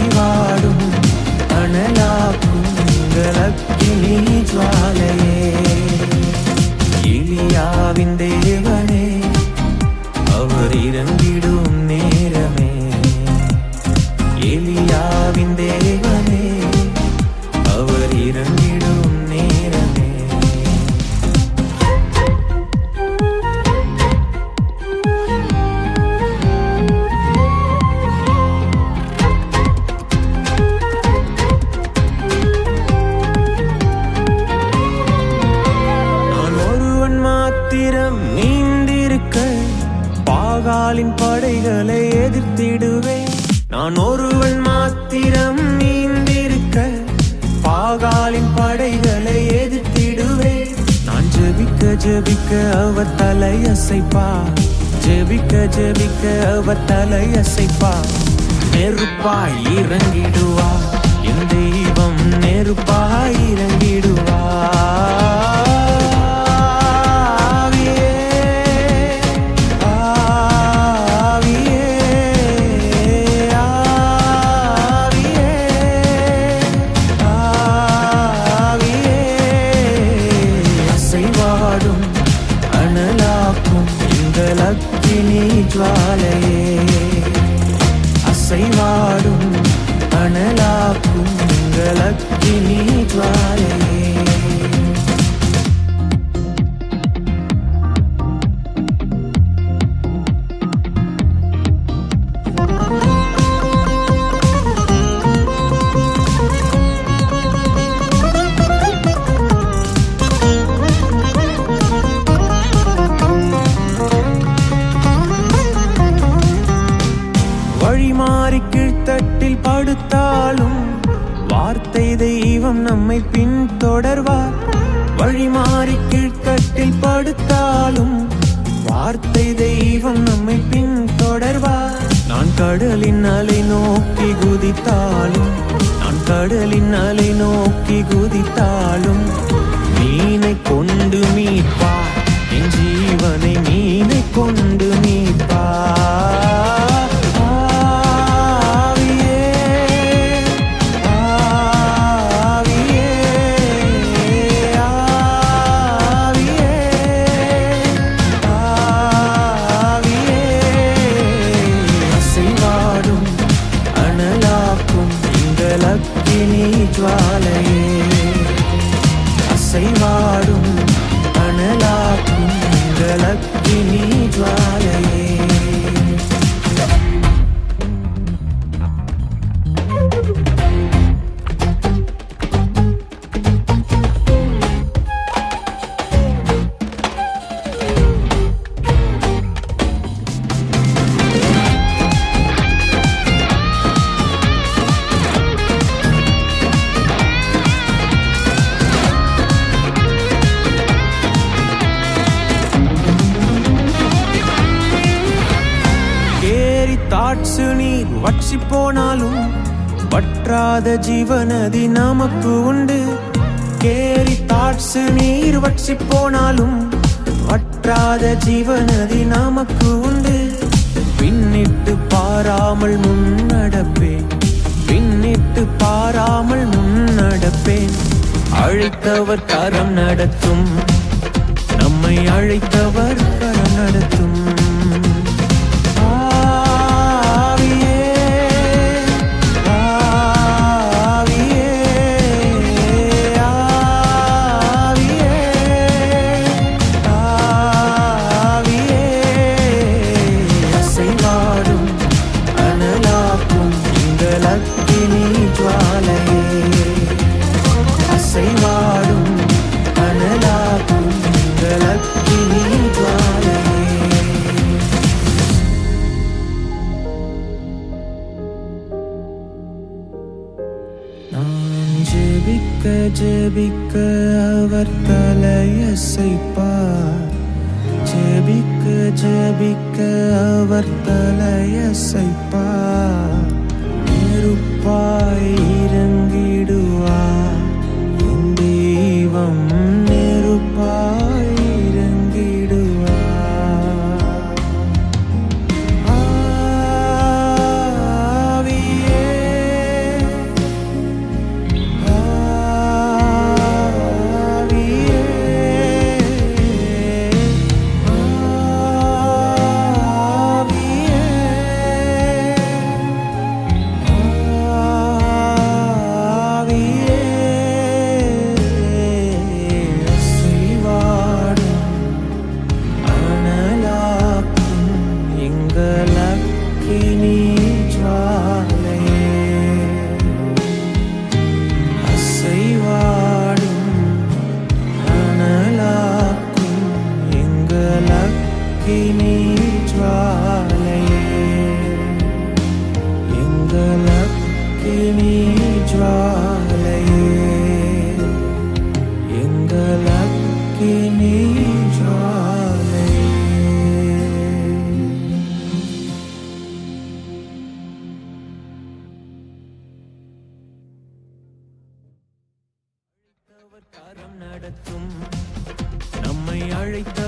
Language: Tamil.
அசைவாடும் அனலாக்கும் அக்கினி ஜுவாலையே. எலியாவின் தேவனே அவர் இறங்கிடும் நேரமே. எலியாவின் தேவனே அவர் இறங்கிடும் நேரமே. நீந்திருக்க பாகாலின் படைகளை எதிர்த்திடுவேன். நான் ஒருவன் மாத்திரம் நீந்திருக்க பாகாலின் படைகளை எதிர்த்திடுவேன். நான் ஜெபிக்க ஜெபிக்க அவர் தலையசைப்பா. ஜெபிக்க ஜெபிக்க அவர் தலையசைப்பா. நெருப்பாய் இறங்கிடுவா என் தெய்வம். நெருப்பாய் இறங்கிடுவா. அக்கினி ஜுவாலையே. அசைவாடும் அனலாக்கும் அக்கினி ஜுவாலையே. வழிமாறி கீழ்த்தட்டில் படுத்தாலும் வார்த்தை தெய்வம் நம்மை பின்தொடர்வார். வழிமாறி கீழ்த்தட்டில் படுத்தாலும் வார்த்தை தெய்வம் நம்மை பின்தொடர்வார். நான் கடலின் அலை நோக்கி குதித்தாலும் நான் கடலின் அலை நோக்கி குதித்தாலும் மீனை கொண்டு மீட்பார். என் ஜீவனை மீனை கொண்டு மீட்பார். அக்கினி ஜுவாலையே. அசைவாடும் அனலாக்கும் அக்கினி ஜுவாலையே. தாட்சு நீர் வற்றி போனாலும் வற்றாத ஜீவநதி நமக்கு உண்டு. கேரி தாட்சு நீர் வற்றி போனாலும் வற்றாத ஜீவநதி நமக்கு உண்டு. பின்னிட்டு பாராமல் முன்னடப்பேன். பின்னிட்டு பாராமல் முன்னடப்பேன். அழைத்தவர் கரம் நடத்தும். நம்மை அழைத்தவர் கரம் நடத்தும். அக்கினி ஜுவாலையே. அசைவாடும் அனலாக்கும் அக்கினி ஜுவாலையே. நான் ஜெபிக்க ஜெபிக்க அவர் தலையசைப்பார். ஜெபிக்க ஜெபிக்க அவர் தலையசைப்பார். நெருப்பாய் இறங்கிடுவார் என் தெய்வம். நெருப்பாய் இறங்கிடுவார். ஆவியே அவர் கரம் நடத்தும் நம்மை அழைத்த